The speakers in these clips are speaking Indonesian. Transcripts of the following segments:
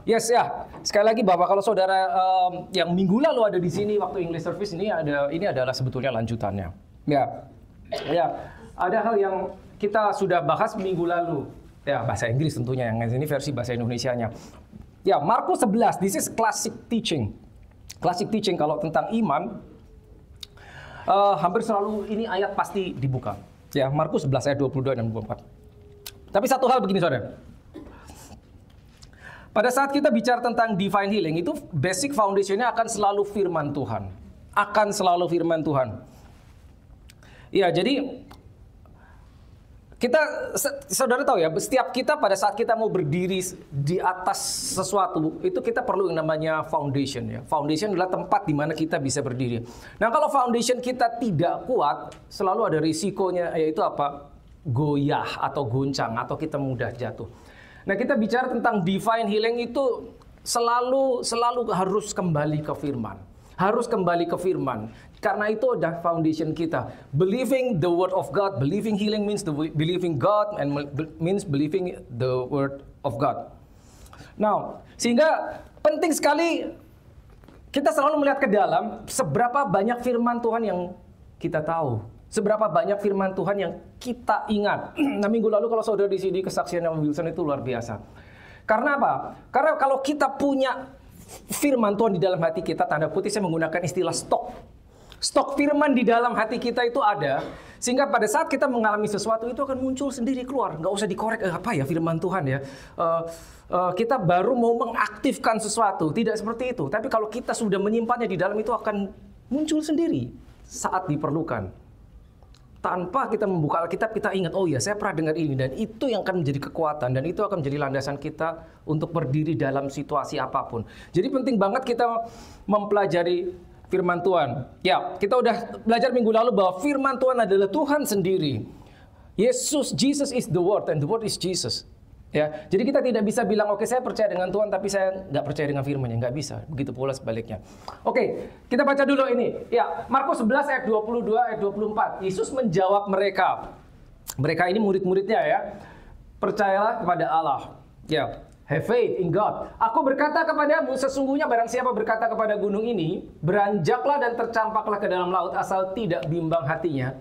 Yes ya. Sekali lagi Bapak, kalau saudara yang minggu lalu ada di sini waktu English service ini adalah sebetulnya lanjutannya. Ya. Ya. Ada hal yang kita sudah bahas minggu lalu. Ya, bahasa Inggris tentunya, yang ini versi bahasa Indonesianya. Ya, Markus 11, this is classic teaching. Classic teaching kalau tentang iman, hampir selalu ini ayat pasti dibuka. Ya, Markus 11 ayat 22 dan 24. Tapi satu hal begini saudara. Pada saat kita bicara tentang divine healing, itu basic foundation-nya akan selalu firman Tuhan. Akan selalu firman Tuhan. Ya, jadi kita, saudara tahu ya, setiap kita pada saat kita mau berdiri di atas sesuatu, itu kita perlu yang namanya foundation ya. Foundation adalah tempat di mana kita bisa berdiri. Nah, kalau foundation kita tidak kuat, selalu ada risikonya, yaitu apa? Goyah atau goncang, atau kita mudah jatuh. Nah, kita bicara tentang divine healing itu selalu harus kembali ke firman. Harus kembali ke firman. Karena itu adalah foundation kita. Believing the word of God, believing healing means believing God and means believing the word of God. Now, sehingga penting sekali kita selalu melihat ke dalam seberapa banyak firman Tuhan yang kita tahu. Seberapa banyak firman Tuhan yang kita ingat. Nah, minggu lalu kalau saudara di sini kesaksiannya Wilson itu luar biasa. Karena apa? Karena kalau kita punya firman Tuhan di dalam hati kita, tanda kutip saya menggunakan istilah stok. Stok firman di dalam hati kita itu ada, sehingga pada saat kita mengalami sesuatu itu akan muncul sendiri keluar. Nggak usah dikorek, apa ya firman Tuhan ya. Kita baru mau mengaktifkan sesuatu, tidak seperti itu. Tapi kalau kita sudah menyimpannya di dalam, itu akan muncul sendiri saat diperlukan. Tanpa kita membuka Alkitab, kita ingat, oh ya saya pernah dengar ini. Dan itu yang akan menjadi kekuatan. Dan itu akan menjadi landasan kita untuk berdiri dalam situasi apapun. Jadi penting banget kita mempelajari firman Tuhan. Ya, kita udah belajar minggu lalu bahwa firman Tuhan adalah Tuhan sendiri. Jesus is the Word, and the Word is Jesus. Ya, jadi kita tidak bisa bilang, oke saya percaya dengan Tuhan, tapi saya nggak percaya dengan firman-Nya. Nggak bisa. Begitu pula sebaliknya. Oke, kita baca dulu ini. Ya, Markus 11 ayat 22 ayat 24. Yesus menjawab mereka. Mereka ini murid-muridnya ya. Percayalah kepada Allah. Ya, have faith in God. Aku berkata kepadamu, sesungguhnya barang siapa berkata kepada gunung ini, beranjaklah dan tercampaklah ke dalam laut, asal tidak bimbang hatinya,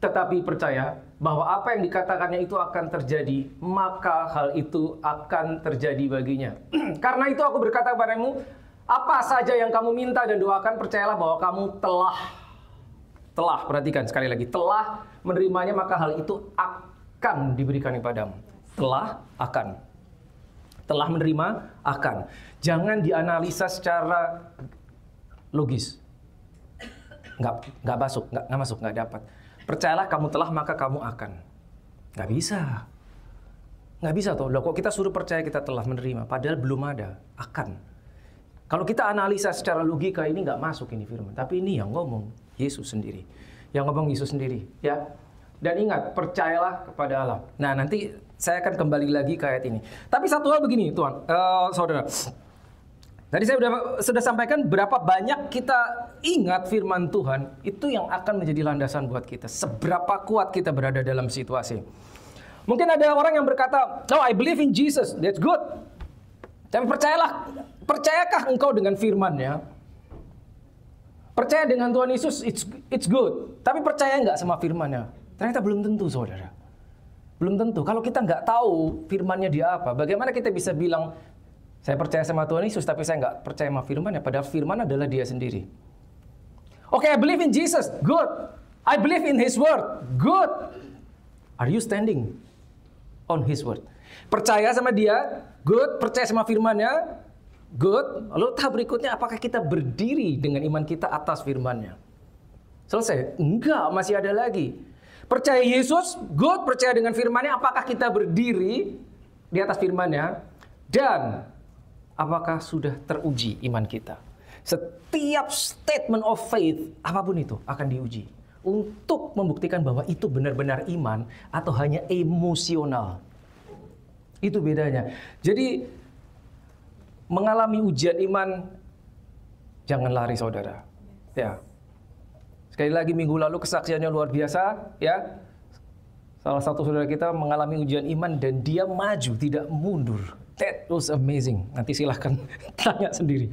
tetapi percaya bahwa apa yang dikatakannya itu akan terjadi, maka hal itu akan terjadi baginya. Karena itu aku berkata kepadamu, apa saja yang kamu minta dan doakan, percayalah bahwa kamu telah, perhatikan sekali lagi, telah menerimanya, maka hal itu akan diberikan kepadamu. Telah menerima, akan. Jangan dianalisa secara logis. Nggak masuk, nggak dapat. Percayalah kamu telah, maka kamu akan. Nggak bisa toh. Loh, kok kita suruh percaya kita telah menerima, padahal belum ada, akan. Kalau kita analisa secara logika, ini nggak masuk ini firman. Tapi ini yang ngomong Yesus sendiri. Ya. Dan ingat, percayalah kepada Allah. Nah, nanti saya akan kembali lagi ke ayat ini. Tapi satu hal begini, Tuhan, saudara. Tadi saya sudah sampaikan berapa banyak kita ingat firman Tuhan, itu yang akan menjadi landasan buat kita. Seberapa kuat kita berada dalam situasi. Mungkin ada orang yang berkata, "No, I believe in Jesus, that's good." Tapi percayakah engkau dengan firman-Nya? Percaya dengan Tuhan Yesus, it's good. Tapi percaya nggak sama firman-Nya? Ternyata belum tentu, saudara. Belum tentu. Kalau kita nggak tahu firman-Nya dia apa, bagaimana kita bisa bilang, saya percaya sama Tuhan Yesus, tapi saya nggak percaya sama firman-Nya, padahal firman adalah dia sendiri. Oke, I believe in Jesus, good. I believe in His word, good. Are you standing on His word? Percaya sama dia, good. Percaya sama firman-Nya, good. Lalu tahap berikutnya, apakah kita berdiri dengan iman kita atas firman-Nya? Selesai? Enggak, masih ada lagi. Percaya Yesus, good. Percaya dengan firman-Nya, apakah kita berdiri di atas firman-Nya? Dan apakah sudah teruji iman kita? Setiap statement of faith, apapun itu, akan diuji. Untuk membuktikan bahwa itu benar-benar iman atau hanya emosional. Itu bedanya. Jadi, mengalami ujian iman, jangan lari saudara. Ya. Sekali lagi minggu lalu kesaksiannya luar biasa. Ya. Salah satu saudara kita mengalami ujian iman dan dia maju, tidak mundur. That was amazing. Nanti silahkan tanya sendiri.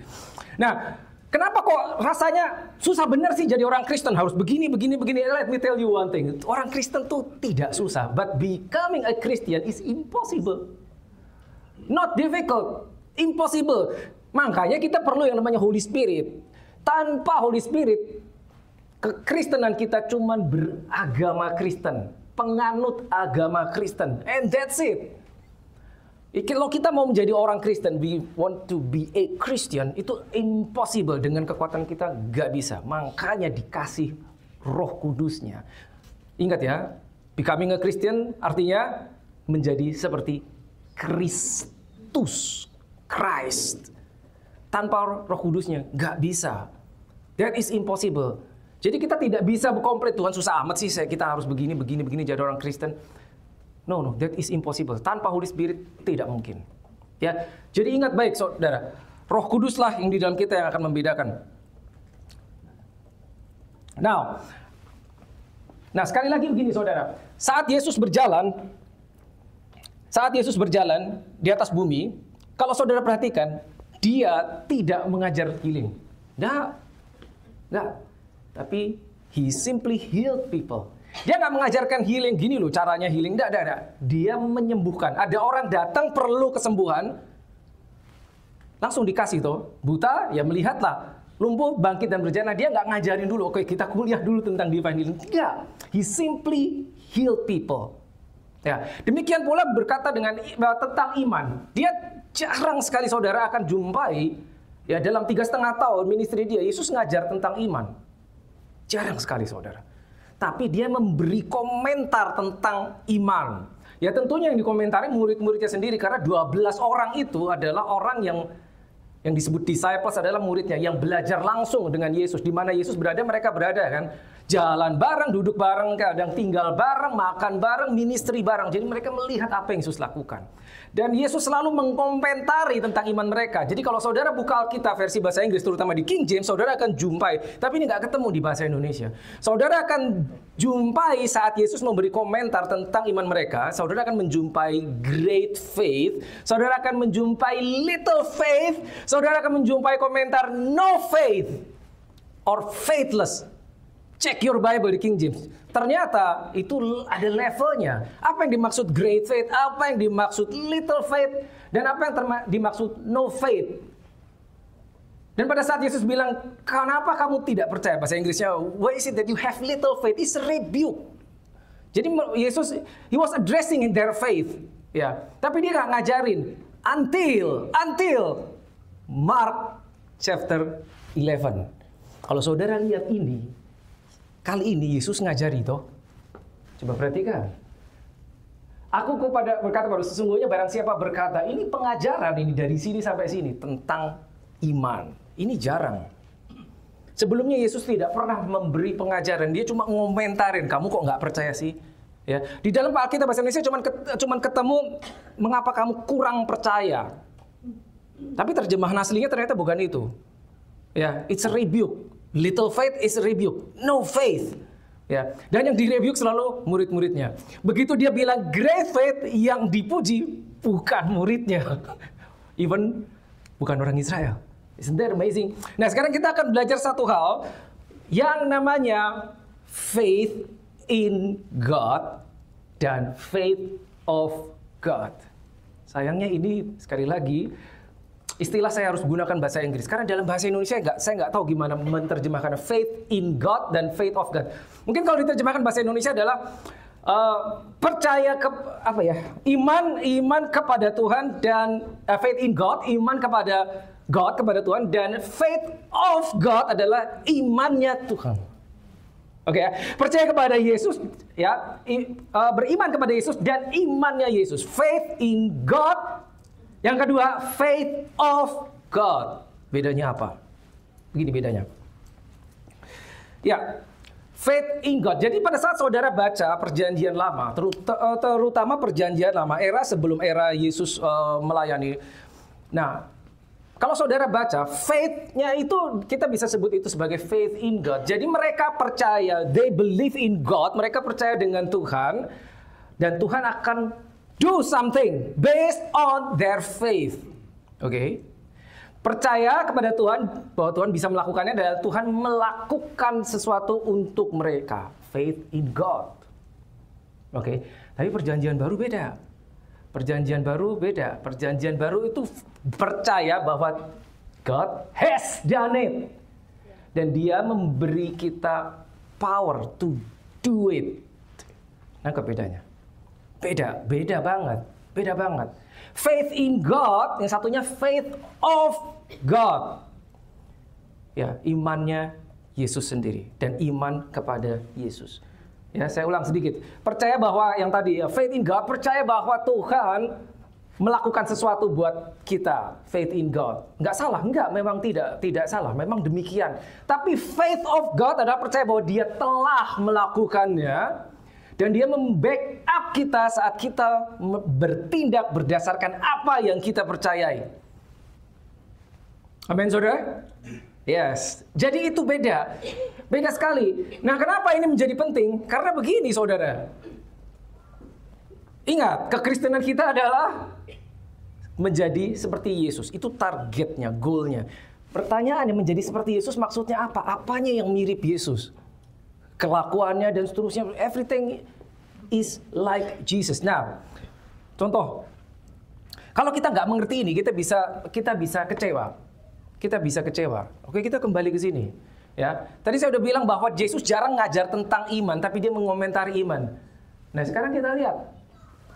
Nah, kenapa kok rasanya susah benar sih jadi orang Kristen? Harus begini. Let me tell you one thing. Orang Kristen tuh tidak susah. But becoming a Christian is impossible. Not difficult. Impossible. Makanya kita perlu yang namanya Holy Spirit. Tanpa Holy Spirit, kekristenan kita cuman beragama Kristen. Penganut agama Kristen. And that's it. Kalau kita mau menjadi orang Kristen, we want to be a Christian, itu impossible. Dengan kekuatan kita gak bisa. Makanya dikasih Roh Kudusnya. Ingat ya, becoming a Christian artinya menjadi seperti Kristus. Christ. Tanpa Roh Kudusnya gak bisa. That is impossible. Jadi kita tidak bisa komplit, Tuhan susah amat sih kita harus begini jadi orang Kristen. No, that is impossible. Tanpa Holy Spirit tidak mungkin. Ya, jadi ingat baik saudara, Roh Kuduslah yang di dalam kita yang akan membedakan. Nah sekali lagi begini saudara, saat Yesus berjalan di atas bumi, kalau saudara perhatikan, dia tidak mengajar healing. Nggak. Tapi he simply healed people. Dia nggak mengajarkan healing gini loh caranya healing, enggak. Dia menyembuhkan. Ada orang datang perlu kesembuhan, langsung dikasih tuh. Buta ya melihatlah, lumpuh bangkit dan berjalan. Dia nggak ngajarin dulu, oke kita kuliah dulu tentang divine healing. Enggak, he simply healed people. Ya, demikian pula berkata tentang iman. Dia jarang sekali saudara akan jumpai ya dalam 3,5 tahun ministry dia Yesus ngajar tentang iman. Jarang sekali saudara. Tapi dia memberi komentar tentang iman. Ya tentunya yang dikomentari murid-muridnya sendiri. Karena 12 orang itu adalah orang yang disebut disciples adalah muridnya. Yang belajar langsung dengan Yesus. Di mana Yesus berada, mereka berada kan. Jalan bareng, duduk bareng, kadang tinggal bareng, makan bareng, ministry bareng. Jadi mereka melihat apa yang Yesus lakukan. Dan Yesus selalu mengkomentari tentang iman mereka. Jadi kalau saudara buka Alkitab versi bahasa Inggris, terutama di King James, saudara akan jumpai. Tapi ini nggak ketemu di bahasa Indonesia. Saudara akan jumpai saat Yesus memberi komentar tentang iman mereka. Saudara akan menjumpai great faith. Saudara akan menjumpai little faith. Saudara akan menjumpai komentar no faith or faithless. Check your Bible di King James. Ternyata itu ada levelnya. Apa yang dimaksud great faith, apa yang dimaksud little faith, dan apa yang dimaksud no faith. Dan pada saat Yesus bilang, kenapa kamu tidak percaya? Bahasa Inggrisnya, why is it that you have little faith? It's a rebuke. Jadi Yesus, he was addressing in their faith. Ya, tapi dia nggak ngajarin. Until Mark chapter 11. Kalau saudara lihat ini, kali ini Yesus ngajari toh. Coba perhatikan. Aku berkata pada sesungguhnya barang siapa berkata, ini pengajaran ini dari sini sampai sini tentang iman. Ini jarang. Sebelumnya Yesus tidak pernah memberi pengajaran, dia cuma ngomentarin, kamu kok nggak percaya sih? Ya, di dalam Alkitab bahasa Indonesia cuma ketemu mengapa kamu kurang percaya. Tapi terjemahan aslinya ternyata bukan itu. Ya, it's a rebuke. Little faith is a rebuke. No faith. Ya, dan yang direbuke selalu murid-muridnya. Begitu dia bilang great faith, yang dipuji bukan muridnya. Even bukan orang Israel. Isn't that amazing? Nah, sekarang kita akan belajar satu hal yang namanya faith in God dan faith of God. Sayangnya ini sekali lagi istilah saya harus gunakan bahasa Inggris. Karena dalam bahasa Indonesia saya nggak tahu gimana menerjemahkan faith in God dan faith of God. Mungkin kalau diterjemahkan bahasa Indonesia adalah percaya iman kepada Tuhan dan faith in God, iman kepada God, kepada Tuhan, dan faith of God adalah imannya Tuhan. Oke ya, percaya kepada Yesus ya, beriman kepada Yesus dan imannya Yesus. Faith in God. Yang kedua, faith of God. Bedanya apa? Begini bedanya. Ya, faith in God. Jadi pada saat saudara baca perjanjian lama, terutama perjanjian lama, era sebelum era Yesus melayani. Nah, kalau saudara baca, faith-nya itu kita bisa sebut itu sebagai faith in God. Jadi mereka percaya, they believe in God, mereka percaya dengan Tuhan, dan Tuhan akan do something based on their faith. Oke. Percaya kepada Tuhan bahwa Tuhan bisa melakukannya dan Tuhan melakukan sesuatu untuk mereka. Faith in God. Oke. Tapi perjanjian baru beda. Perjanjian baru beda. Perjanjian baru itu percaya bahwa God has done it. Dan dia memberi kita power to do it. Nangkep bedanya? Beda banget. Faith in God, yang satunya faith of God. Ya, imannya Yesus sendiri dan iman kepada Yesus. Ya, saya ulang sedikit. Percaya bahwa yang tadi ya, faith in God, percaya bahwa Tuhan melakukan sesuatu buat kita. Faith in God. Enggak salah, memang tidak salah, memang demikian. Tapi faith of God adalah percaya bahwa dia telah melakukannya. Dan dia membackup kita saat kita bertindak berdasarkan apa yang kita percayai. Amin, saudara? Yes. Jadi itu beda. Beda sekali. Nah, kenapa ini menjadi penting? Karena begini, saudara. Ingat, kekristenan kita adalah menjadi seperti Yesus. Itu targetnya, goalnya. Pertanyaannya, menjadi seperti Yesus maksudnya apa? Apanya yang mirip Yesus? Kelakuannya dan seterusnya, everything is like Jesus. Nah, contoh, kalau kita nggak mengerti ini, kita bisa kecewa. Oke, kita kembali ke sini. Ya, tadi saya udah bilang bahwa Yesus jarang ngajar tentang iman, tapi dia mengomentari iman. Nah, sekarang kita lihat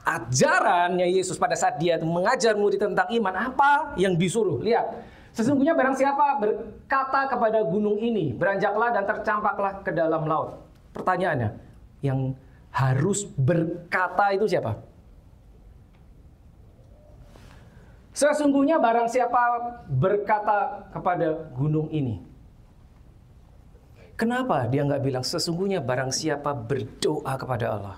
ajarannya Yesus pada saat dia mengajar murid tentang iman, apa yang disuruh? Lihat. Sesungguhnya barang siapa berkata kepada gunung ini, beranjaklah dan tercampaklah ke dalam laut. Pertanyaannya, yang harus berkata itu siapa? Sesungguhnya barang siapa berkata kepada gunung ini. Kenapa dia nggak bilang sesungguhnya barang siapa berdoa kepada Allah?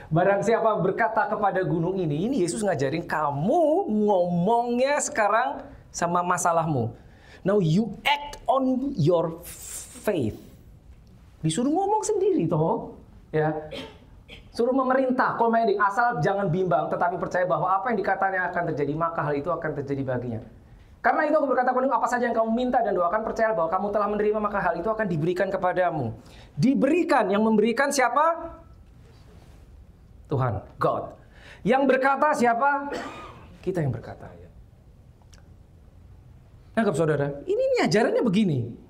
Barang siapa berkata kepada gunung ini Yesus ngajarin kamu ngomongnya sekarang sama masalahmu. Now you act on your faith. Disuruh ngomong sendiri toh, ya. Suruh memerintah, commanding, asal jangan bimbang, tetapi percaya bahwa apa yang dikatanya akan terjadi, maka hal itu akan terjadi baginya. Karena itu aku berkata kepada apa saja yang kamu minta dan doakan, percaya bahwa kamu telah menerima, maka hal itu akan diberikan kepadamu. Diberikan, yang memberikan siapa? Tuhan, God. Yang berkata siapa? Kita yang berkata. Nangkap saudara? Ini ajarannya begini.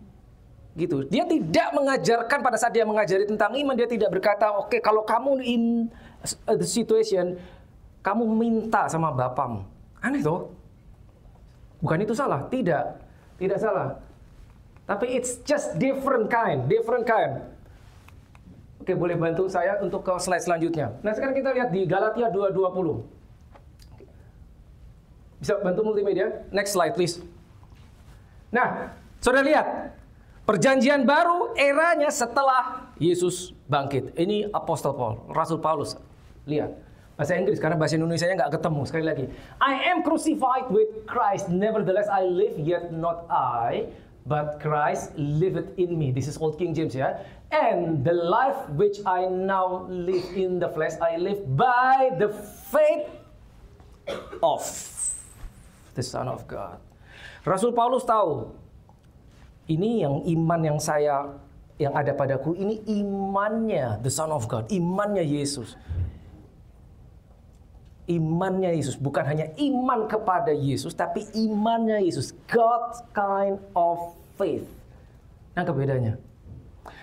Gitu. Dia tidak mengajarkan pada saat dia mengajari tentang iman, dia tidak berkata, oke, kalau kamu in the situation, kamu minta sama bapamu. Aneh toh? Bukan itu salah? Tidak salah. Tapi it's just different kind. Oke, boleh bantu saya untuk ke slide selanjutnya. Nah, sekarang kita lihat di Galatia 2:20. Bisa bantu multimedia? Next slide, please. Nah, saudara lihat. Perjanjian baru eranya setelah Yesus bangkit. Ini Apostol Paul, Rasul Paulus. Lihat. Bahasa Inggris, karena bahasa Indonesianya nggak ketemu. Sekali lagi. I am crucified with Christ. Nevertheless I live, yet not I, but Christ liveth in me. This is Old King James, ya. And the life which I now live in the flesh, I live by the faith of the Son of God. Rasul Paulus tahu, ini yang iman yang ada padaku, ini imannya the Son of God, imannya Yesus. Imannya Yesus, bukan hanya iman kepada Yesus, tapi imannya Yesus. God's kind of faith. Nah, bedanya.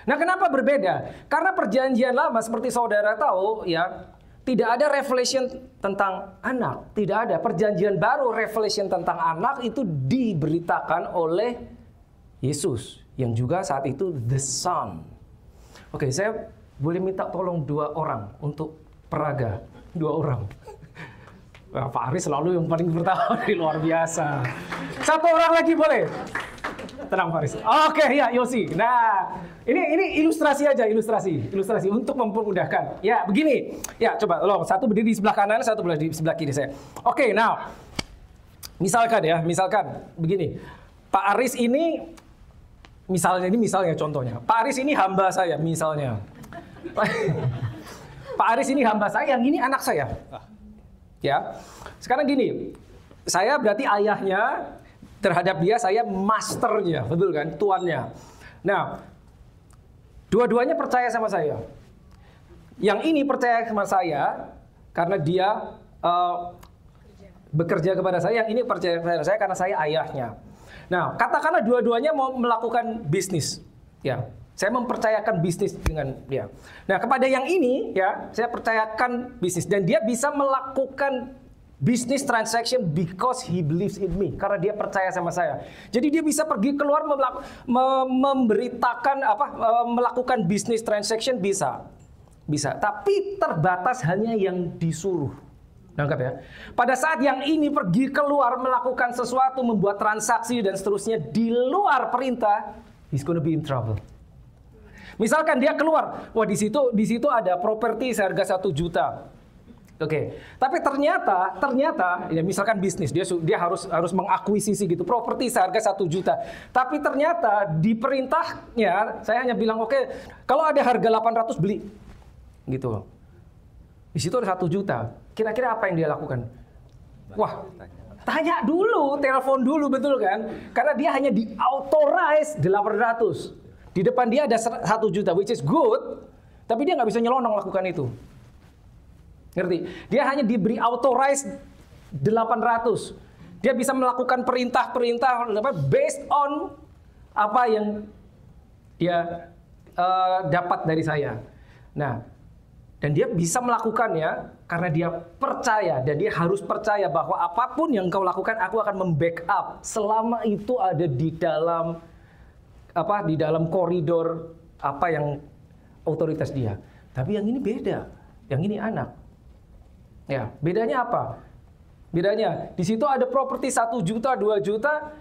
Nah, kenapa berbeda? Karena perjanjian lama seperti saudara tahu, ya, tidak ada revelation tentang anak. Tidak ada. Perjanjian baru revelation tentang anak itu diberitakan oleh Yesus, yang juga saat itu the Son. Oke, saya boleh minta tolong 2 orang untuk peraga. 2 orang. Wah, Pak Aris selalu yang paling pertama, luar biasa. 1 orang lagi boleh? Tenang, Pak Aris. Oke, ya, Yosi. Nah, ini ilustrasi aja, ilustrasi untuk mempermudahkan. Ya, begini. Ya, coba tolong. 1 berdiri di sebelah kanan, 1 berdiri di sebelah kiri saya. Oke, now. Misalkan begini. Pak Aris ini misalnya contohnya. Pak Aris ini hamba saya misalnya. Pak Aris ini hamba saya, yang ini anak saya. Ya. Sekarang gini, saya berarti ayahnya, terhadap dia saya masternya, betul kan? Tuannya. Nah, dua-duanya percaya sama saya. Yang ini percaya sama saya karena dia bekerja kepada saya, yang ini percaya kepada saya karena saya ayahnya. Nah, katakanlah dua-duanya mau melakukan bisnis. Ya, saya mempercayakan bisnis dengan dia. Nah, kepada yang ini ya, saya percayakan bisnis dan dia bisa melakukan business transaction because he believes in me, karena dia percaya sama saya. Jadi dia bisa pergi keluar memberitakan melakukan business transaction bisa. Tapi terbatas hanya yang disuruh. Nangkap ya? Pada saat yang ini pergi keluar melakukan sesuatu, membuat transaksi dan seterusnya di luar perintah, he's gonna be in trouble. Misalkan dia keluar, wah di situ ada properti seharga 1 juta. Oke, tapi ternyata ya misalkan bisnis dia harus mengakuisisi gitu properti seharga 1 juta. Tapi ternyata di perintahnya saya hanya bilang oke, kalau ada harga 800 beli. Gitu. Di situ ada 1 juta. Kira-kira apa yang dia lakukan? Wah, tanya dulu, telepon dulu, betul kan? Karena dia hanya di authorize 800. Di depan dia ada 1 juta, which is good, tapi dia nggak bisa nyelonong lakukan itu. Ngerti? Dia hanya diberi authorize 800. Dia bisa melakukan perintah-perintah based on apa yang dia dapat dari saya. Nah, dan dia bisa melakukannya karena dia percaya, dan dia harus percaya bahwa apapun yang kau lakukan, aku akan membackup selama itu ada di dalam koridor apa yang otoritas dia. Tapi yang ini beda, yang ini anak. Ya, bedanya apa? Bedanya di situ ada properti 1 juta, 2 juta,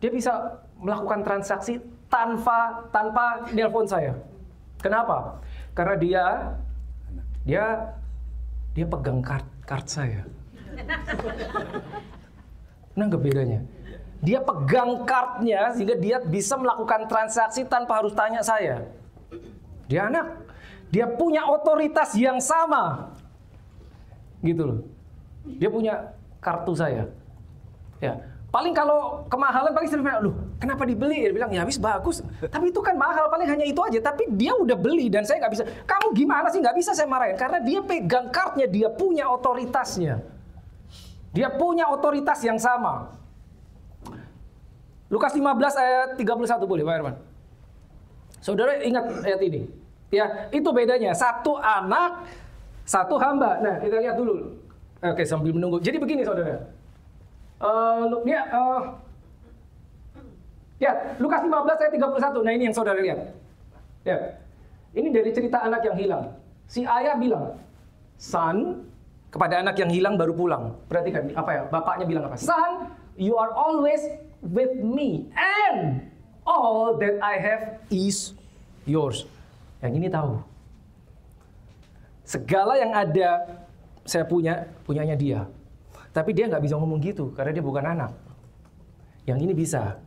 dia bisa melakukan transaksi tanpa nelpon saya. Kenapa? Karena dia pegang kart saya. Nah, nggak bedanya? Dia pegang kartnya sehingga dia bisa melakukan transaksi tanpa harus tanya saya. Dia anak, dia punya otoritas yang sama. Gitu loh. Dia punya kartu saya. Ya, paling kalau kemahalan paling sering bilang, "Loh, kenapa dibeli?" Dia bilang, "Ya habis bagus." Tapi itu kan mahal, paling hanya itu aja. Tapi dia udah beli dan saya nggak bisa. "Kamu gimana sih?" Nggak bisa saya marahin karena dia pegang kartnya, dia punya otoritasnya. Dia punya otoritas yang sama. Lukas 15 ayat 31 boleh, Pak Herman? Saudara ingat ayat ini? Ya, itu bedanya. Satu anak, satu hamba. Nah, kita lihat dulu. Oke, sambil menunggu. Jadi begini, saudara. Lukas 15 ayat 31. Nah, ini yang saudara lihat. Ya. Ini dari cerita anak yang hilang. Si ayah bilang, "Son," kepada anak yang hilang baru pulang. Perhatikan apa ya? Bapaknya bilang apa? "Son, you are always with me and all that I have is yours." Yang ini tahu. Segala yang ada saya punyanya dia. Tapi dia nggak bisa ngomong gitu karena dia bukan anak. Yang ini bisa.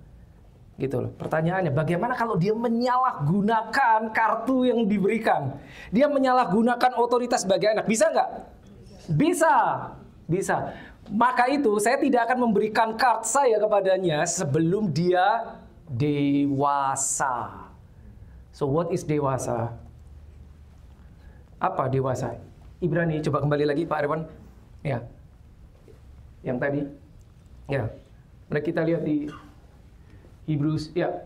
Gitu loh. Pertanyaannya, bagaimana kalau dia menyalahgunakan kartu yang diberikan? Dia menyalahgunakan otoritas sebagai anak. Bisa nggak? Bisa. Bisa. Maka itu saya tidak akan memberikan kart saya kepadanya sebelum dia dewasa. So what is dewasa? Apa dewasa? Ibrani, coba kembali lagi Pak Arwan. Ya. Yang tadi. Ya. Mari kita lihat di Hebrews, ya.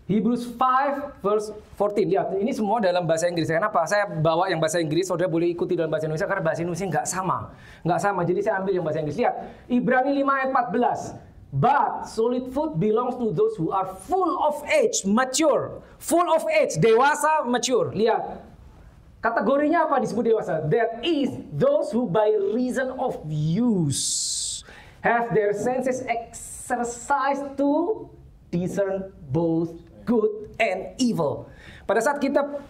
Hebrews 5 verse 14. Lihat, ini semua dalam bahasa Inggris. Kenapa? Saya bawa yang bahasa Inggris, saudara boleh ikuti dalam bahasa Indonesia karena bahasa Indonesia nggak sama. Nggak sama, jadi saya ambil yang bahasa Inggris. Lihat, Ibrani 5 ayat 14. But solid food belongs to those who are full of age, mature. Full of age, dewasa, mature. Lihat. Kategorinya apa disebut dewasa? That is those who by reason of use have their senses exercised to discern both good and evil. Pada saat kita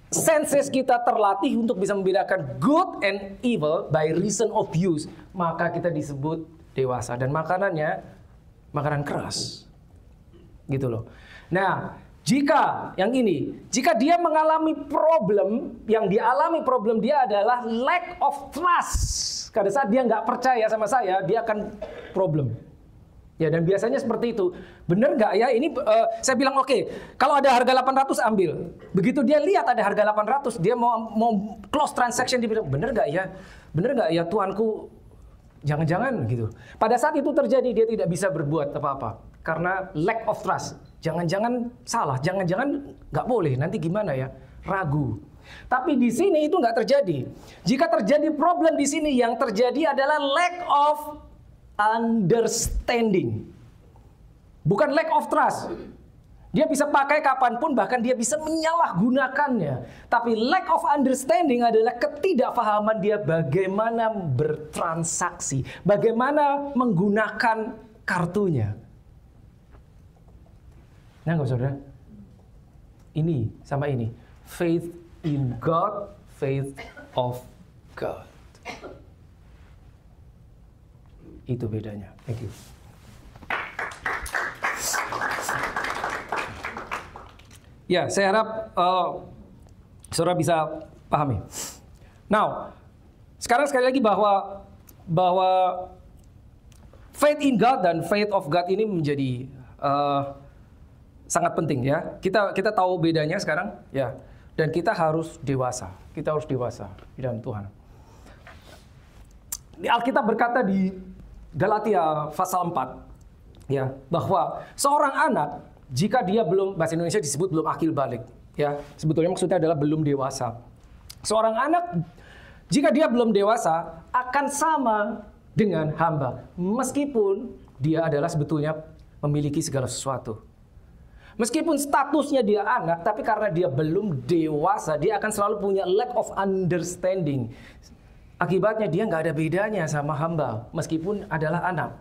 senses kita terlatih untuk bisa membedakan good and evil by reason of use, maka kita disebut dewasa. Dan makanannya makanan keras. Gitu loh. Nah, Jika yang ini, jika dia mengalami problem, yang dialami problem dia adalah lack of trust. Pada saat dia nggak percaya sama saya, dia akan problem. Ya, dan biasanya seperti itu. Bener nggak ya? Ini saya bilang oke, kalau ada harga 800 ambil. Begitu dia lihat ada harga 800, dia mau close transaction, dia bilang bener nggak ya? Bener nggak ya Tuanku? Jangan-jangan gitu. Pada saat itu terjadi dia tidak bisa berbuat apa-apa karena lack of trust. Jangan-jangan salah, jangan-jangan nggak boleh. Nanti gimana ya? Ragu. Tapi di sini itu nggak terjadi. Jika terjadi problem di sini, yang terjadi adalah lack of understanding. Bukan lack of trust. Dia bisa pakai kapanpun, bahkan dia bisa menyalahgunakannya. Tapi lack of understanding adalah ketidakfahaman dia bagaimana bertransaksi, bagaimana menggunakan kartunya. Nah, saudara, ini sama ini, faith in God, faith of God. Itu bedanya. Thank you. Ya, saya harap saudara bisa pahami. Now, sekarang sekali lagi bahwa faith in God dan faith of God ini menjadi sangat penting ya. Kita tahu bedanya sekarang ya. Dan kita harus dewasa. Kita harus dewasa di dalam Tuhan. Alkitab berkata di Galatia pasal 4 ya, bahwa seorang anak jika dia belum, bahasa Indonesia disebut belum akil balik ya. Sebetulnya maksudnya adalah belum dewasa. Seorang anak jika dia belum dewasa akan sama dengan hamba meskipun dia adalah sebetulnya memiliki segala sesuatu. Meskipun statusnya dia anak, tapi karena dia belum dewasa, dia akan selalu punya lack of understanding. Akibatnya dia nggak ada bedanya sama hamba, meskipun adalah anak.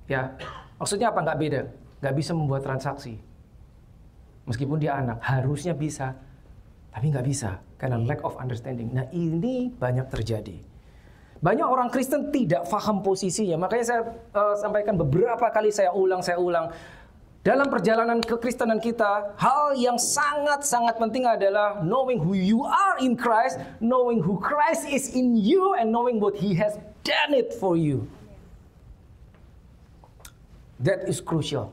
Ya, maksudnya apa nggak beda? Nggak bisa membuat transaksi. Meskipun dia anak, harusnya bisa, tapi nggak bisa karena lack of understanding. Nah, ini banyak terjadi. Banyak orang Kristen tidak paham posisinya. Makanya saya sampaikan beberapa kali, saya ulang. Dalam perjalanan kekristenan kita, hal yang sangat-sangat penting adalah knowing who you are in Christ, knowing who Christ is in you, and knowing what He has done it for you. That is crucial.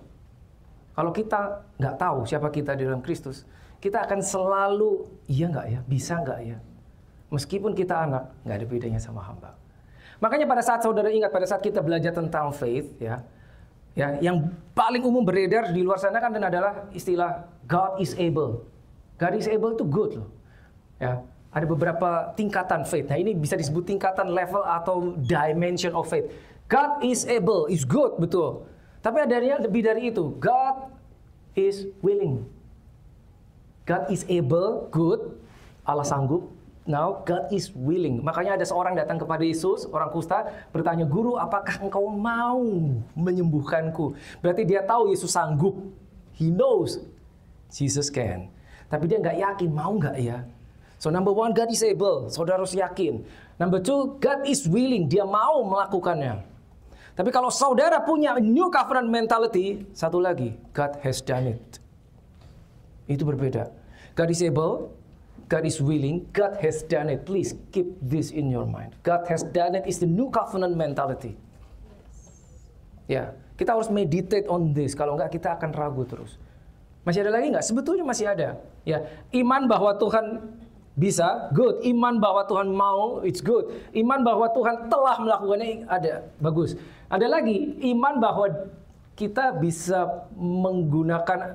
Kalau kita nggak tahu siapa kita di dalam Kristus, kita akan selalu, iya nggak ya, bisa nggak ya? Meskipun kita anak, nggak ada bedanya sama hamba. Makanya pada saat saudara ingat, pada saat kita belajar tentang faith, ya, yang paling umum beredar di luar sana kan adalah istilah God is able. God is able itu good loh. Ya, ada beberapa tingkatan faith. Nah, ini bisa disebut tingkatan level atau dimension of faith. God is able, is good, betul. Tapi ada yang lebih dari itu. God is willing. God is able, good, Allah sanggup. Now God is willing. Makanya ada seorang datang kepada Yesus, orang kusta, bertanya, "Guru, apakah engkau mau menyembuhkanku?" Berarti dia tahu Yesus sanggup. He knows Jesus can. Tapi dia nggak yakin, mau nggak ya? So number one, God is able. Saudara harus yakin. Number two, God is willing. Dia mau melakukannya. Tapi kalau saudara punya new covenant mentality, satu lagi, God has done it. Itu berbeda. God is able. God is willing, God has done it. Please keep this in your mind. God has done it is the new covenant mentality. Ya, kita harus meditate on this. Kalau enggak kita akan ragu terus. Masih ada lagi enggak? Sebetulnya masih ada. Ya, iman bahwa Tuhan bisa, good. Iman bahwa Tuhan mau, it's good. Iman bahwa Tuhan telah melakukannya, ada, bagus. Ada lagi, iman bahwa kita bisa menggunakan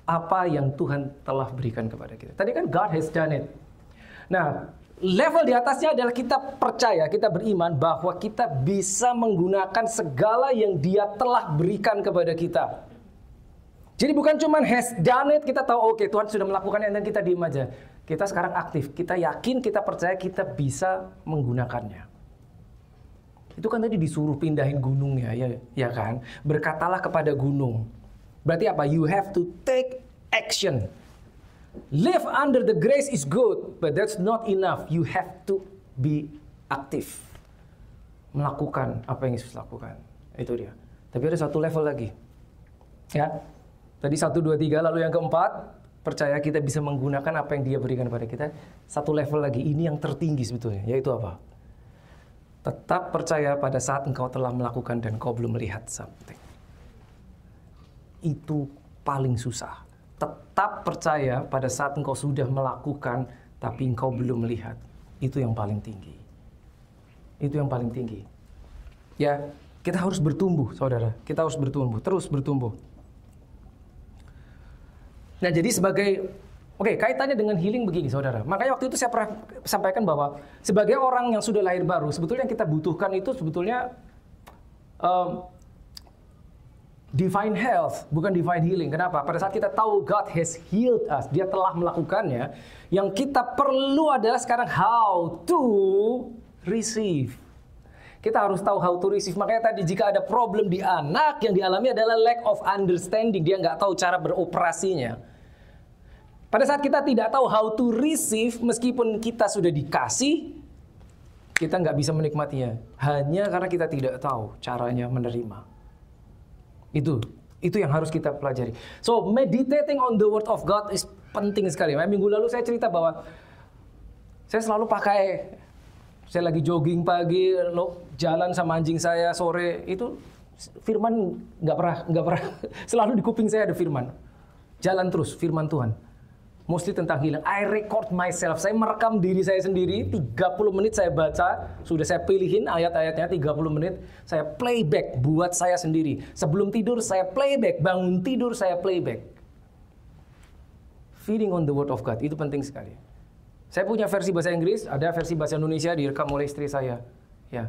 apa yang Tuhan telah berikan kepada kita. Tadi kan God has done it. Nah, level di atasnya adalah kita percaya, kita beriman bahwa kita bisa menggunakan segala yang Dia telah berikan kepada kita. Jadi bukan cuma has done it, kita tahu oke, Tuhan sudah melakukannya dan kita diam aja. Kita sekarang aktif, kita yakin, kita percaya kita bisa menggunakannya. Itu kan tadi disuruh pindahin gunungnya, ya kan? Berkatalah kepada gunung. Berarti apa? You have to take action. Live under the grace is good, but that's not enough. You have to be active. Melakukan apa yang Yesus lakukan. Itu dia. Tapi ada satu level lagi. Ya. Tadi 1, 2, 3, lalu yang keempat, percaya kita bisa menggunakan apa yang Dia berikan pada kita. Satu level lagi, ini yang tertinggi sebetulnya, yaitu apa? Tetap percaya pada saat engkau telah melakukan dan kau belum melihat something. Itu paling susah. Tetap percaya pada saat engkau sudah melakukan tapi engkau belum melihat. Itu yang paling tinggi. Itu yang paling tinggi. Ya, kita harus bertumbuh, saudara. Kita harus bertumbuh, terus bertumbuh. Nah, jadi kaitannya dengan healing begini, saudara. Makanya waktu itu saya pernah sampaikan bahwa sebagai orang yang sudah lahir baru, sebetulnya yang kita butuhkan itu sebetulnya divine health, bukan divine healing. Kenapa? Pada saat kita tahu God has healed us, Dia telah melakukannya, yang kita perlu adalah sekarang how to receive. Kita harus tahu how to receive. Makanya tadi jika ada problem di anak, yang dialami adalah lack of understanding. Dia nggak tahu cara beroperasinya. Pada saat kita tidak tahu how to receive, meskipun kita sudah dikasih, kita nggak bisa menikmatinya. Hanya karena kita tidak tahu caranya menerima. Itu yang harus kita pelajari. So, meditating on the word of God is penting sekali. Minggu lalu saya cerita bahwa saya selalu saya lagi jogging pagi, jalan sama anjing saya sore, itu firman nggak pernah selalu di kuping saya ada firman. Jalan terus firman Tuhan. Mostly tentang healing. I record myself. Saya merekam diri saya sendiri. 30 menit saya baca. Sudah saya pilihin ayat-ayatnya 30 menit. Saya playback buat saya sendiri. Sebelum tidur saya playback. Bangun tidur saya playback. Feeding on the word of God. Itu penting sekali. Saya punya versi bahasa Inggris. Ada versi bahasa Indonesia direkam oleh istri saya. Ya.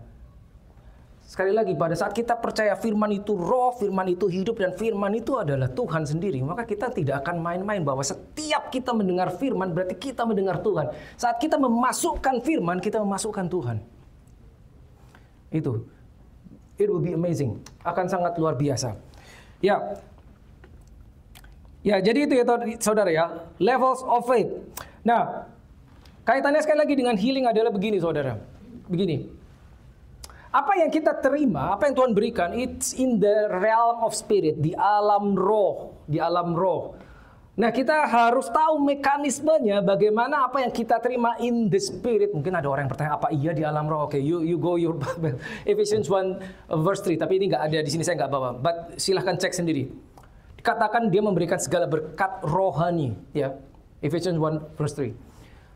Sekali lagi, pada saat kita percaya firman itu roh, firman itu hidup, dan firman itu adalah Tuhan sendiri, maka kita tidak akan main-main bahwa setiap kita mendengar firman, berarti kita mendengar Tuhan. Saat kita memasukkan firman, kita memasukkan Tuhan. Itu. It will be amazing. Akan sangat luar biasa. Ya, jadi itu ya saudara ya. Levels of faith. Nah, kaitannya sekali lagi dengan healing adalah begini saudara. Begini. Apa yang kita terima, apa yang Tuhan berikan, it's in the realm of spirit, di alam roh, Nah, kita harus tahu mekanismenya bagaimana apa yang kita terima in the spirit. Mungkin ada orang yang bertanya, apa iya di alam roh? Oke, you go your Bible. Ephesians 1 verse 3, tapi ini nggak ada di sini, saya nggak bawa. But silahkan cek sendiri. Dikatakan dia memberikan segala berkat rohani, ya. Ephesians 1 verse 3.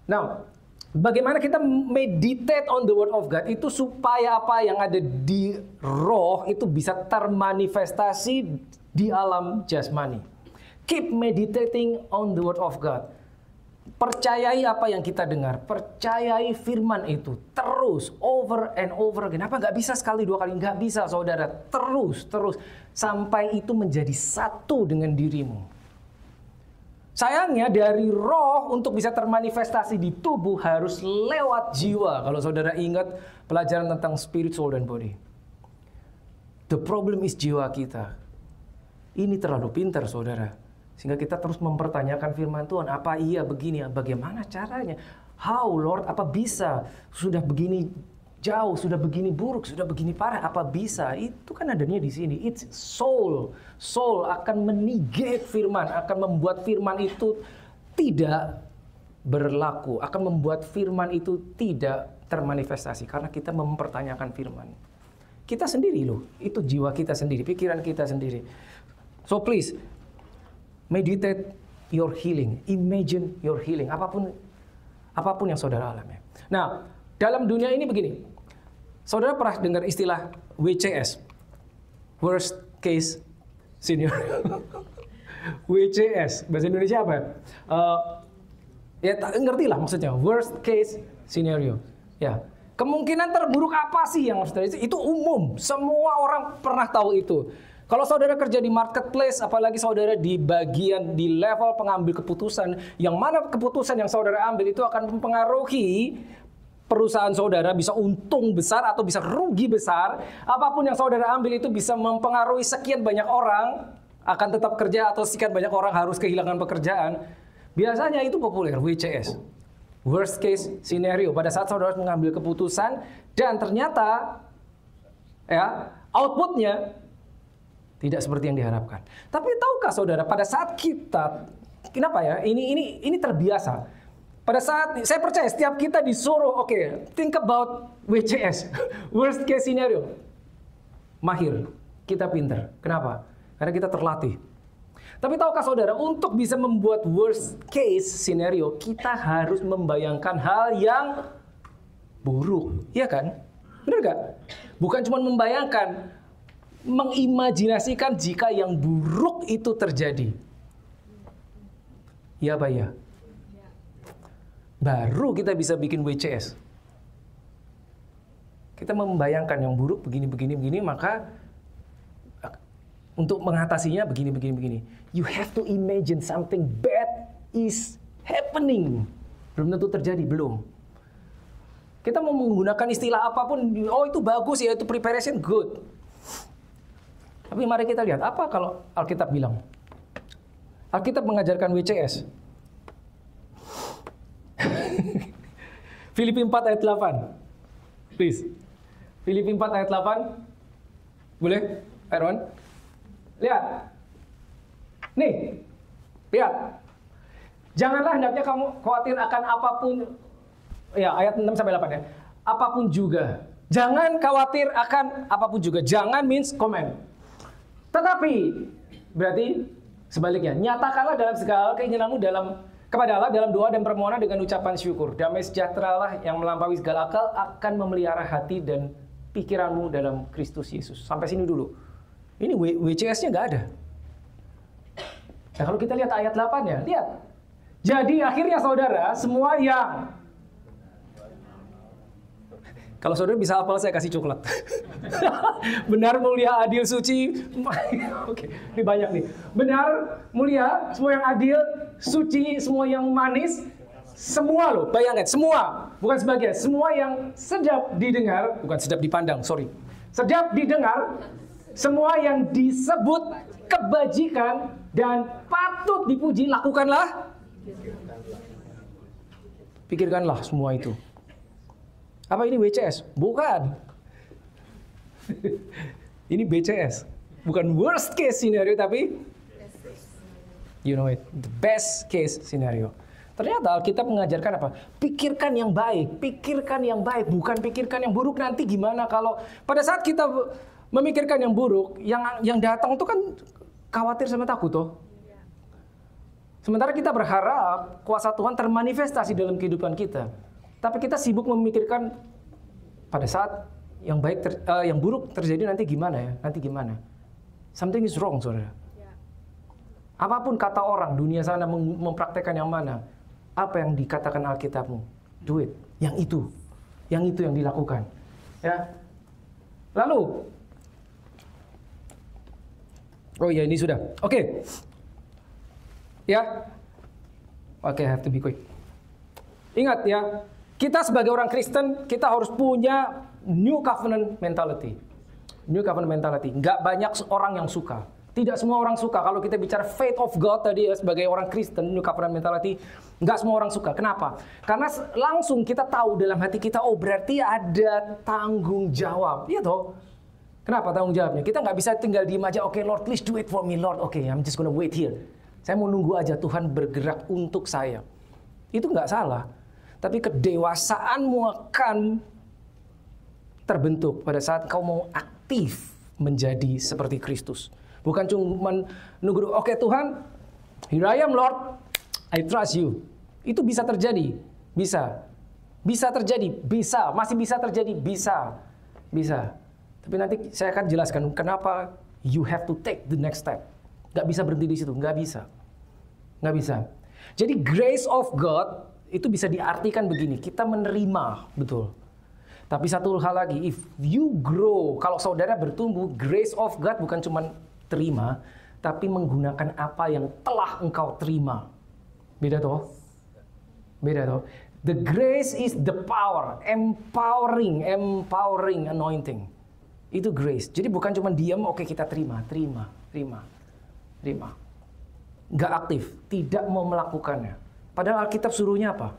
Now, bagaimana kita meditate on the word of God itu supaya apa yang ada di roh itu bisa termanifestasi di alam jasmani. Keep meditating on the word of God. Percayai apa yang kita dengar. Percayai firman itu terus, over and over again. Apa nggak bisa sekali, dua kali? Nggak bisa saudara. Terus. Sampai itu menjadi satu dengan dirimu. Sayangnya dari roh untuk bisa termanifestasi di tubuh harus lewat jiwa. Kalau saudara ingat pelajaran tentang spirit, soul, dan body. The problem is jiwa kita. Ini terlalu pintar saudara. Sehingga kita terus mempertanyakan firman Tuhan. Apa iya begini? Bagaimana caranya? How Lord? Apa bisa? Sudah begini jauh, sudah begini buruk, sudah begini parah. Apa bisa? Itu kan adanya di sini. It's soul. Soul akan menegate firman, akan membuat firman itu tidak berlaku, akan membuat firman itu tidak termanifestasi karena kita mempertanyakan firman. Kita sendiri loh, itu jiwa kita sendiri, pikiran kita sendiri. So please, meditate your healing, imagine your healing, apapun yang saudara alami. Nah, dalam dunia ini begini, saudara pernah dengar istilah WCS, worst case scenario. WCS, bahasa Indonesia apa? Ya ngerti lah maksudnya, worst case scenario. Ya, kemungkinan terburuk apa sih yang harus terjadi? Itu umum, semua orang pernah tahu itu. Kalau saudara kerja di marketplace, apalagi saudara di bagian di level pengambil keputusan, yang mana keputusan yang saudara ambil itu akan mempengaruhi perusahaan saudara, bisa untung besar atau bisa rugi besar. Apapun yang saudara ambil itu bisa mempengaruhi sekian banyak orang akan tetap kerja atau sekian banyak orang harus kehilangan pekerjaan. Biasanya itu populer, WCS. Worst case scenario. Pada saat saudara mengambil keputusan dan ternyata ya outputnya Tidak seperti yang diharapkan. Tapi tahukah saudara, pada saat kita, kenapa ya? Ini terbiasa. Pada saat, saya percaya setiap kita disuruh, oke, think about WCS, worst case scenario. Mahir, kita pinter. Kenapa? Karena kita terlatih. Tapi tahukah saudara, untuk bisa membuat worst case scenario, kita harus membayangkan hal yang buruk. Iya kan? Benar gak? Bukan cuma membayangkan, mengimajinasikan jika yang buruk itu terjadi. Iya apa ya? Baru kita bisa bikin WCS. Kita membayangkan yang buruk begini, maka untuk mengatasinya begini. You have to imagine something bad is happening. Belum tentu terjadi, belum. Kita mau menggunakan istilah apapun, oh itu bagus ya, itu preparation, good. Tapi mari kita lihat, apa kalau Alkitab bilang? Alkitab mengajarkan WCS. Filipi 4 ayat 8. Please. Filipi 4 ayat 8. Boleh, Erwan? Lihat. Nih. Lihat. Janganlah hendaknya kamu khawatir akan apapun. Ya, ayat 6 sampai 8 ya. Apapun juga. Jangan khawatir akan apapun juga. Jangan means comment. Tetapi berarti sebaliknya, nyatakanlah dalam segala keinginanmu kepada Allah dalam doa dan permohonan dengan ucapan syukur. Damai sejahteralah yang melampaui segala akal akan memelihara hati dan pikiranmu dalam Kristus Yesus. Sampai sini dulu. Ini WCS-nya nggak ada. Nah, kalau kita lihat ayat 8 ya, lihat. Jadi akhirnya saudara, semua yang... Kalau saudara bisa hafal, saya kasih coklat. Benar, mulia, adil, suci. Oke, ini banyak nih. Benar, mulia, semua yang adil, suci, semua yang manis. Semua loh, bayangkan, semua. Bukan sebagian, semua yang sedap didengar. Bukan sedap dipandang, sorry. Sedap didengar, semua yang disebut kebajikan dan patut dipuji, lakukanlah. Pikirkanlah semua itu. Apa ini WCS? Bukan. Ini BCS. Bukan worst case scenario, tapi you know it, the best case scenario. Ternyata Alkitab mengajarkan apa? Pikirkan yang baik, bukan pikirkan yang buruk. Nanti gimana kalau pada saat kita memikirkan yang buruk, yang datang itu kan khawatir sama takut toh. Sementara kita berharap kuasa Tuhan termanifestasi dalam kehidupan kita. Tapi kita sibuk memikirkan pada saat yang buruk terjadi nanti gimana ya? Nanti gimana? Something is wrong, saudara. Apapun kata orang dunia sana mempraktekkan yang mana? Apa yang dikatakan Alkitabmu? Do it. Yang itu yang dilakukan. Ya. Lalu, oh ya ini sudah. Oke. Ya. Oke, have to be quick. Ingat ya. Kita sebagai orang Kristen, kita harus punya New Covenant mentality. New Covenant mentality. Nggak banyak orang yang suka. Tidak semua orang suka. Kalau kita bicara faith of God tadi ya, sebagai orang Kristen, New Covenant mentality, nggak semua orang suka. Kenapa? Karena langsung kita tahu dalam hati kita, oh berarti ada tanggung jawab. Iya toh? Kenapa tanggung jawabnya? Kita nggak bisa tinggal diem aja, okay, Lord, please do it for me, Lord. Okay, I'm just gonna wait here. Saya mau nunggu aja Tuhan bergerak untuk saya. Itu nggak salah. Tapi kedewasaanmu akan terbentuk pada saat kau mau aktif menjadi seperti Kristus. Bukan cuma nunggu, oke Tuhan, here I am Lord, I trust you. Itu bisa terjadi, bisa. Bisa terjadi, bisa. Masih bisa terjadi, bisa. Bisa. Tapi nanti saya akan jelaskan kenapa you have to take the next step. Gak bisa berhenti di situ, gak bisa. Gak bisa. Jadi grace of God itu bisa diartikan begini, kita menerima, betul. Tapi satu hal lagi, if you grow, kalau saudara bertumbuh, grace of God bukan cuma terima, tapi menggunakan apa yang telah engkau terima. Beda toh? Beda toh? The grace is the power, empowering anointing. Itu grace. Jadi bukan cuma diam, oke kita terima. Nggak aktif, tidak mau melakukannya. Padahal Alkitab suruhnya apa?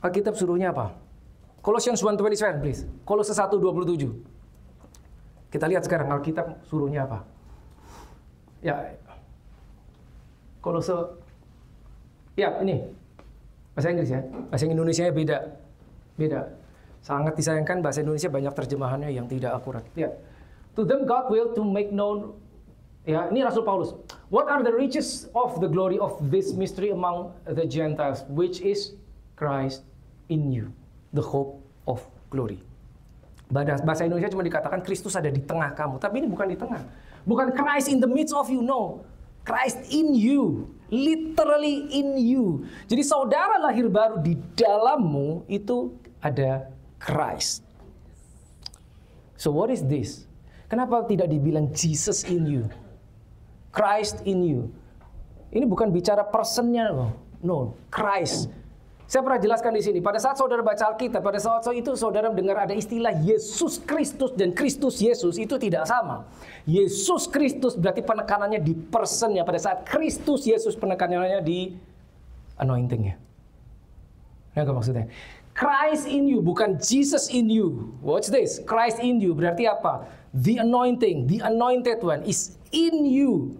Alkitab suruhnya apa? Colossians 1:27, please. Kolose 1:27. Kita lihat sekarang Alkitab suruhnya apa. Ya, Kolose. Ya, ini bahasa Inggris ya. Bahasa Indonesia beda. Sangat disayangkan bahasa Indonesia banyak terjemahannya yang tidak akurat. Ya. To them God will to make known. Ya, ini Rasul Paulus. What are the riches of the glory of this mystery among the Gentiles, which is Christ in you, the hope of glory. Bahasa Indonesia cuma dikatakan Kristus ada di tengah kamu, tapi ini bukan di tengah. Bukan Christ in the midst of you, no. Christ in you, literally in you. Jadi saudara lahir baru, di dalammu itu ada Christ. So what is this? Kenapa tidak dibilang Jesus in you? Christ in you. Ini bukan bicara personnya loh. No, Christ. Saya pernah jelaskan di sini. Pada saat saudara baca Alkitab, pada saat itu saudara mendengar ada istilah Yesus Kristus dan Kristus Yesus, itu tidak sama. Yesus Kristus berarti penekanannya di personnya. Pada saat Kristus Yesus penekanannya di anointingnya. Nah, apa maksudnya? Christ in you, bukan Jesus in you. Watch this. Christ in you berarti apa? The anointing, the anointed one is in you.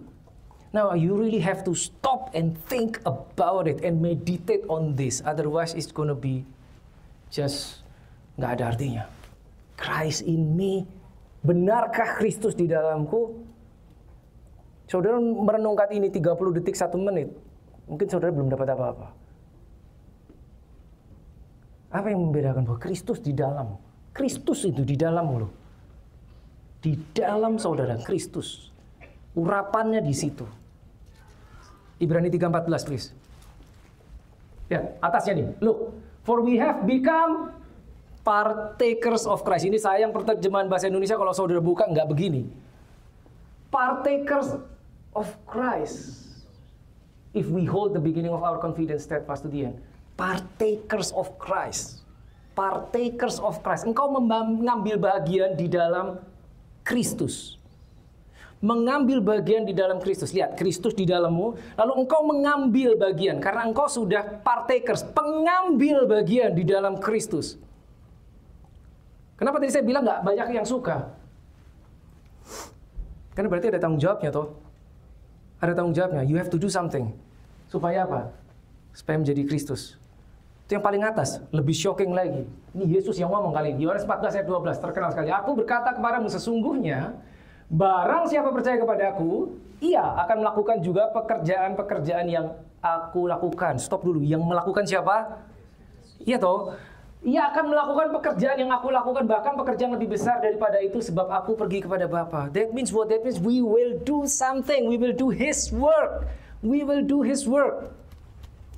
Now you really have to stop and think about it and meditate on this. Otherwise it's gonna be just nggak ada artinya. Christ in me. Benarkah Kristus di dalamku? Saudara merenungkan ini 30 detik 1 menit. Mungkin saudara belum dapat apa-apa. Apa yang membedakan bahwa Kristus di dalam? Kristus itu di dalam loh. Di dalam saudara Kristus. Urapannya di situ. Ibrani 3:14 please. Ya, atasnya nih. Look, for we have become partakers of Christ. Ini sayang perterjemahan bahasa Indonesia kalau saudara buka nggak begini. Partakers of Christ. If we hold the beginning of our confidence steadfast to the end. Partakers of Christ. Partakers of Christ. Engkau mengambil bagian di dalam Kristus. Mengambil bagian di dalam Kristus. Lihat, Kristus di dalammu. Lalu engkau mengambil bagian. Karena engkau sudah partakers. Pengambil bagian di dalam Kristus. Kenapa tadi saya bilang nggak banyak yang suka? Karena berarti ada tanggung jawabnya toh. Ada tanggung jawabnya. You have to do something. Supaya apa? Supaya menjadi Kristus. Itu yang paling atas, lebih shocking lagi. Ini Yesus yang ngomong kali ini. Yohanes 14 ayat 12, terkenal sekali. Aku berkata kepadamu sesungguhnya, barang siapa percaya kepadaku, ia akan melakukan juga pekerjaan-pekerjaan yang aku lakukan. Stop dulu, yang melakukan siapa? Iya toh. Ia akan melakukan pekerjaan yang aku lakukan, bahkan pekerjaan lebih besar daripada itu, sebab aku pergi kepada Bapa. That means what? That means we will do something. We will do His work. We will do His work.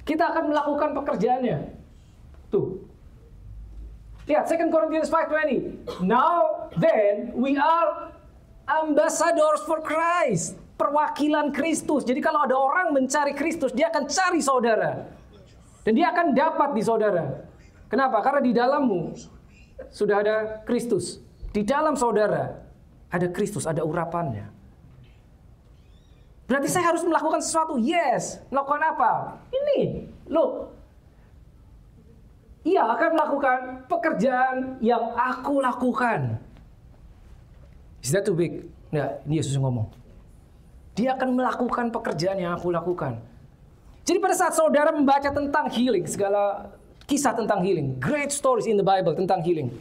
Kita akan melakukan pekerjaannya. Tuh. Lihat 2 Corinthians 5:20. Now then we are ambassadors for Christ. Perwakilan Kristus. Jadi kalau ada orang mencari Kristus, dia akan cari saudara. Dan dia akan dapat di saudara. Kenapa? Karena di dalammu sudah ada Kristus. Di dalam saudara ada Kristus, ada urapannya. Berarti saya harus melakukan sesuatu. Yes. Melakukan apa? Ini. Look. Ia akan melakukan pekerjaan yang aku lakukan. Is that too big? Nggak, ini Yesus yang ngomong. Dia akan melakukan pekerjaan yang aku lakukan. Jadi pada saat saudara membaca tentang healing, segala kisah tentang healing, great stories in the Bible tentang healing.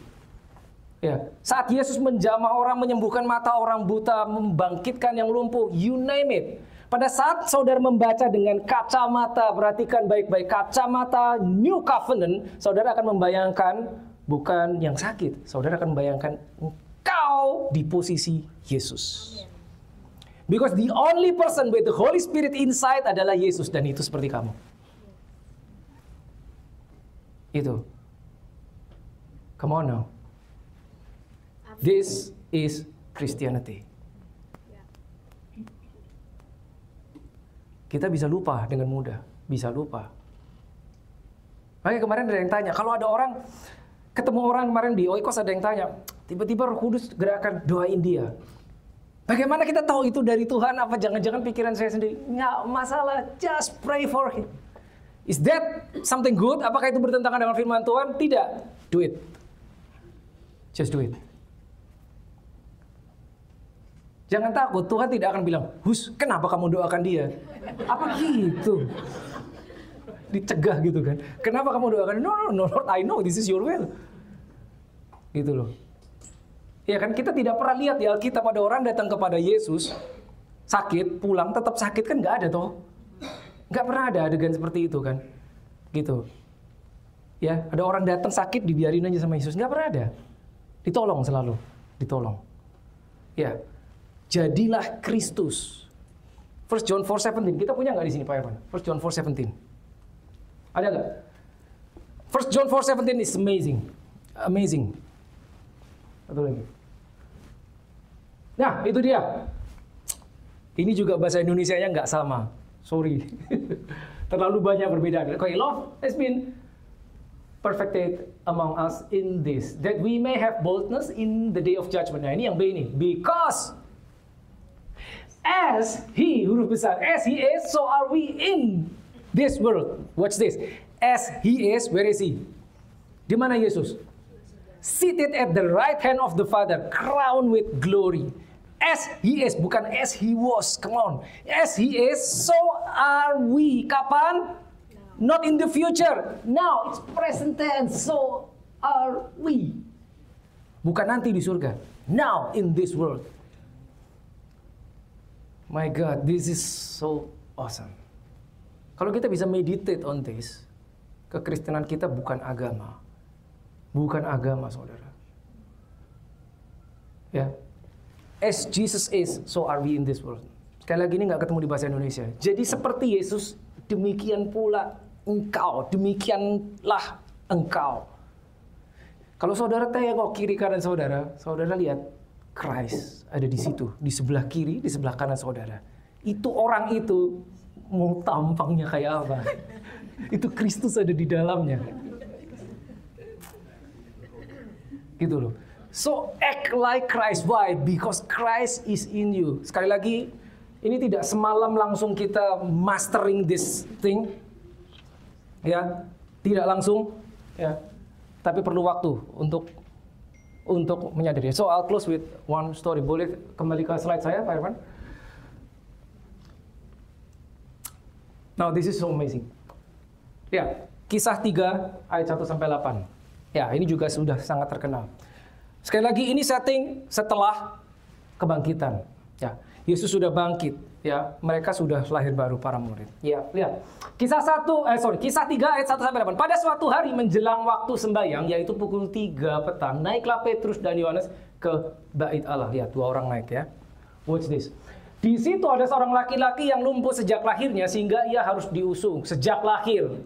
Ya, saat Yesus menjamah orang, menyembuhkan mata orang buta, membangkitkan yang lumpuh, you name it. Pada saat saudara membaca dengan kacamata, perhatikan baik-baik, kacamata New Covenant, saudara akan membayangkan bukan yang sakit, saudara akan membayangkan engkau di posisi Yesus. Because the only person with the Holy Spirit inside adalah Yesus, dan itu seperti kamu. Itu. Come on now. This is Christianity. Kita bisa lupa dengan mudah, bisa lupa. Makanya kemarin ada yang tanya, kalau ada orang, ketemu orang kemarin di Oikos ada yang tanya, tiba-tiba Roh Kudus gerakan doain dia. Bagaimana kita tahu itu dari Tuhan? Apa jangan-jangan pikiran saya sendiri? Nggak masalah, just pray for him. Is that something good? Apakah itu bertentangan dengan firman Tuhan? Tidak. Do it. Just do it. Jangan takut, Tuhan tidak akan bilang, "Hus, kenapa kamu doakan dia?" Apa gitu? Dicegah gitu kan. Kenapa kamu doakan? No, Lord, I know this is your will. Gitu loh. Ya kan, kita tidak pernah lihat di Alkitab ada orang datang kepada Yesus, sakit, pulang, tetap sakit kan nggak ada toh. Nggak pernah ada adegan seperti itu kan. Gitu. Ya, ada orang datang sakit dibiarin aja sama Yesus. Nggak pernah ada. Ditolong selalu. Ditolong. Ya. Jadilah Kristus. 1 John 4:17. Kita punya nggak di sini Pak Irwan? 1 John 4:17. Ada nggak? 1 John 4:17 is amazing. Amazing. Satu lagi. Nah, itu dia. Ini juga bahasa Indonesianya nggak sama. Sorry. Terlalu banyak perbedaan. Okay, love has been perfected among us in this, that we may have boldness in the day of judgment. Nah, ini yang B ini. Because as he, huruf besar, as he is, so are we in this world. Watch this. As he is, where is he? Di mana Yesus? Seated at the right hand of the Father, crowned with glory. As he is, bukan as he was. Come on. As he is, so are we. Kapan? Not in the future. Now, it's present tense. So are we. Bukan nanti di surga. Now, in this world. My God, this is so awesome. Kalau kita bisa meditate on this, kekristenan kita bukan agama. Bukan agama, saudara. Ya. As Jesus is, so are we in this world. Sekali lagi ini nggak ketemu di bahasa Indonesia. Jadi seperti Yesus, demikian pula engkau. Demikianlah engkau. Kalau saudara tengok kiri kanan saudara, saudara lihat Christ ada di situ, di sebelah kiri, di sebelah kanan saudara. Itu orang itu mau tampangnya kayak apa? Itu Kristus ada di dalamnya. Gitu loh. So act like Christ. Why? Because Christ is in you. Sekali lagi, ini tidak semalam langsung kita mastering this thing. Ya, tidak langsung. Ya, tapi perlu waktu untuk menyadari. So I'll close with one story. Boleh kembali ke slide saya, Pak Irwan? Now this is so amazing. Ya, Kisah 3 ayat 1 sampai 8. Ya, ini juga sudah sangat terkenal. Sekali lagi ini setting setelah kebangkitan. Ya, Yesus sudah bangkit. Ya, mereka sudah lahir baru para murid. Ya, lihat. Kisah 3 ayat 1 sampai 8. Pada suatu hari menjelang waktu sembahyang, yaitu pukul 3 petang, naiklah Petrus dan Yohanes ke Bait Allah. Lihat, dua orang naik ya. Watch this. Di situ ada seorang laki-laki yang lumpuh sejak lahirnya sehingga ia harus diusung sejak lahir.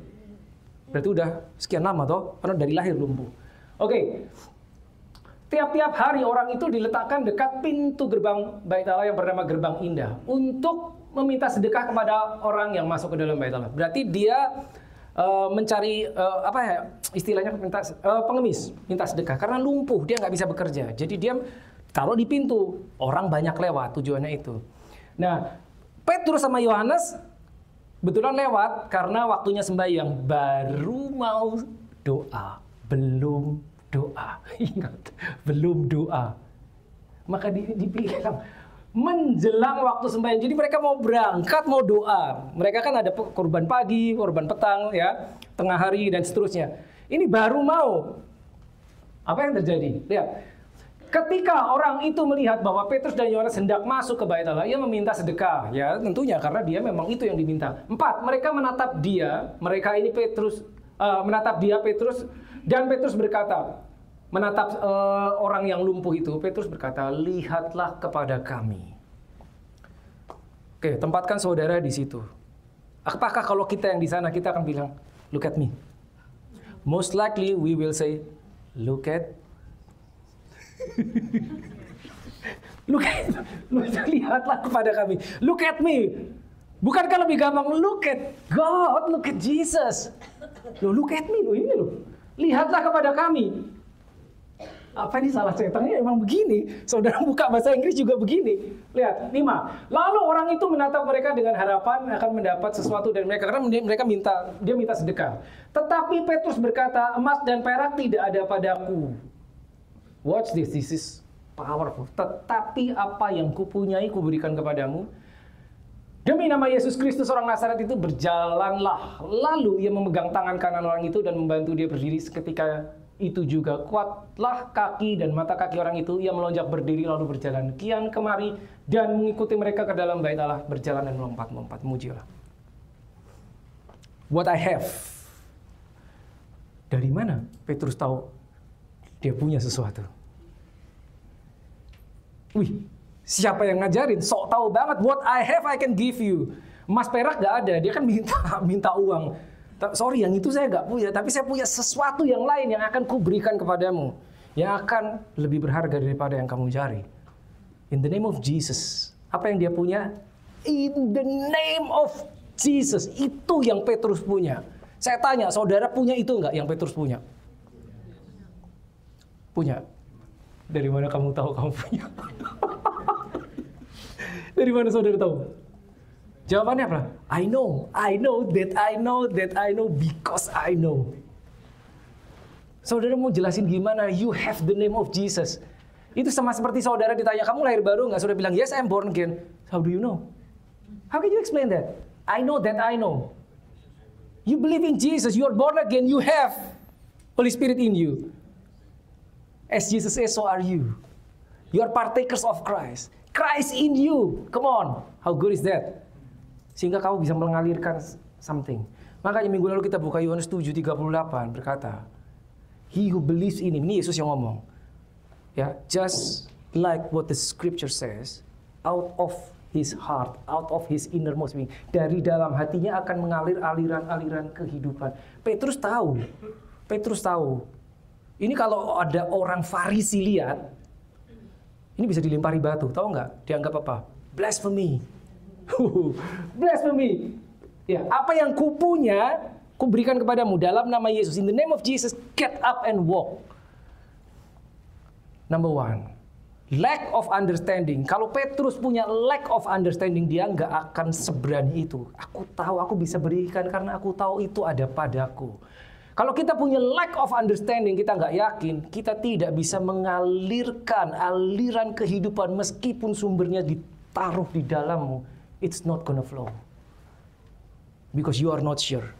Berarti udah sekian lama toh, karena dari lahir lumpuh. Oke. Tiap-tiap hari orang itu diletakkan dekat pintu gerbang Bait Allah yang bernama Gerbang Indah untuk meminta sedekah kepada orang yang masuk ke dalam Bait Allah. Berarti dia mencari istilahnya pengemis, minta sedekah karena lumpuh, dia nggak bisa bekerja. Jadi dia taruh di pintu, orang banyak lewat, tujuannya itu. Nah, Petrus sama Yohanes betulan lewat karena waktunya sembahyang, baru mau doa, belum doa. Ingat, belum doa. Maka dibilang menjelang waktu sembahyang. Jadi mereka mau berangkat, mau doa. Mereka kan ada korban pagi, korban petang, ya, tengah hari dan seterusnya. Ini baru mau. Apa yang terjadi? Lihat. Ketika orang itu melihat bahwa Petrus dan Yohanes hendak masuk ke Bait Allah, ia meminta sedekah. Ya, tentunya karena dia memang itu yang diminta. 4, mereka menatap dia. Mereka ini Petrus menatap dia, Petrus. Dan Petrus berkata, menatap orang yang lumpuh itu, Petrus berkata, lihatlah kepada kami. Oke, tempatkan saudara di situ. Apakah kalau kita yang di sana, kita akan bilang, look at me? Most likely we will say, look at lihatlah kepada kami. Look at me. Bukankah lebih gampang, look at God, look at Jesus. Look at me, ini loh. Lihatlah kepada kami. Apa ini salah cetaknya? Emang begini. Saudara buka bahasa Inggris juga begini. Lihat, 5. Lalu orang itu menatap mereka dengan harapan akan mendapat sesuatu dari mereka. Karena mereka dia minta sedekah. Tetapi Petrus berkata, emas dan perak tidak ada padaku. Watch this. This is powerful. Tetapi apa yang kupunyai kuberikan kepadamu. Demi nama Yesus Kristus orang Nazaret itu berjalanlah. Lalu ia memegang tangan kanan orang itu dan membantu dia berdiri. Seketika itu juga kuatlah kaki dan mata kaki orang itu. Ia melonjak berdiri lalu berjalan kian kemari dan mengikuti mereka ke dalam bait Allah. Berjalan dan melompat-lompat. Mujilah. What I have. Dari mana Petrus tahu dia punya sesuatu? Wih, siapa yang ngajarin? Sok tahu banget. What I have I can give you. Emas perak gak ada. Dia kan minta uang. Sorry, yang itu saya gak punya. Tapi saya punya sesuatu yang lain yang akan kuberikan kepadamu. Yang akan lebih berharga daripada yang kamu cari. In the name of Jesus. Apa yang dia punya? In the name of Jesus. Itu yang Petrus punya. Saya tanya, saudara punya itu nggak yang Petrus punya? Punya. Dari mana kamu tahu kamu punya? Dari mana saudara tahu? Jawabannya apa? I know that I know because I know. Saudara mau jelasin gimana? You have the name of Jesus. Itu sama seperti saudara ditanya, kamu lahir baru nggak? Saudara bilang, yes, I'm born again. How do you know? How can you explain that? I know that I know. You believe in Jesus, you are born again, you have Holy Spirit in you. As Jesus is, so are you. You are partakers of Christ. Christ in you. Come on. How good is that? Sehingga kamu bisa mengalirkan something. Makanya minggu lalu kita buka Yohanes 7:38 berkata, He who believes in Him. Ini Yesus yang ngomong. Ya, just like what the scripture says, out of his heart, out of his innermost being. Dari dalam hatinya akan mengalir aliran-aliran kehidupan. Petrus tahu. Ini kalau ada orang Farisi lihat, ini bisa dilempari batu. Tahu nggak? Dianggap apa? Blasphemy. Blasphemy. Ya, apa yang kupunya, kuberikan kepadamu dalam nama Yesus. In the name of Jesus, get up and walk. Number one. Lack of understanding. Kalau Petrus punya lack of understanding, dia nggak akan seberani itu. Aku tahu aku bisa berikan karena aku tahu itu ada padaku. Kalau kita punya lack of understanding, kita nggak yakin, kita tidak bisa mengalirkan aliran kehidupan meskipun sumbernya ditaruh di dalammu. It's not gonna flow. Because you are not sure.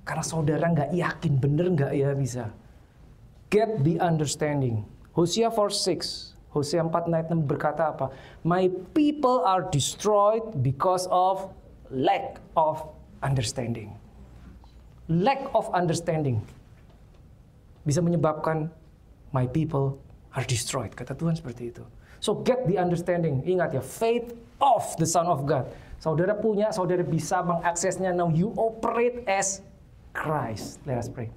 Karena saudara nggak yakin, bener nggak ya bisa. Get the understanding. Hosea 4:6. Hosea 4:6 berkata apa? My people are destroyed because of lack of understanding. Lack of understanding bisa menyebabkan my people are destroyed. Kata Tuhan seperti itu. So get the understanding. Ingat ya, faith of the Son of God. Saudara punya, saudara bisa mengaksesnya. Now you operate as Christ. Let us pray.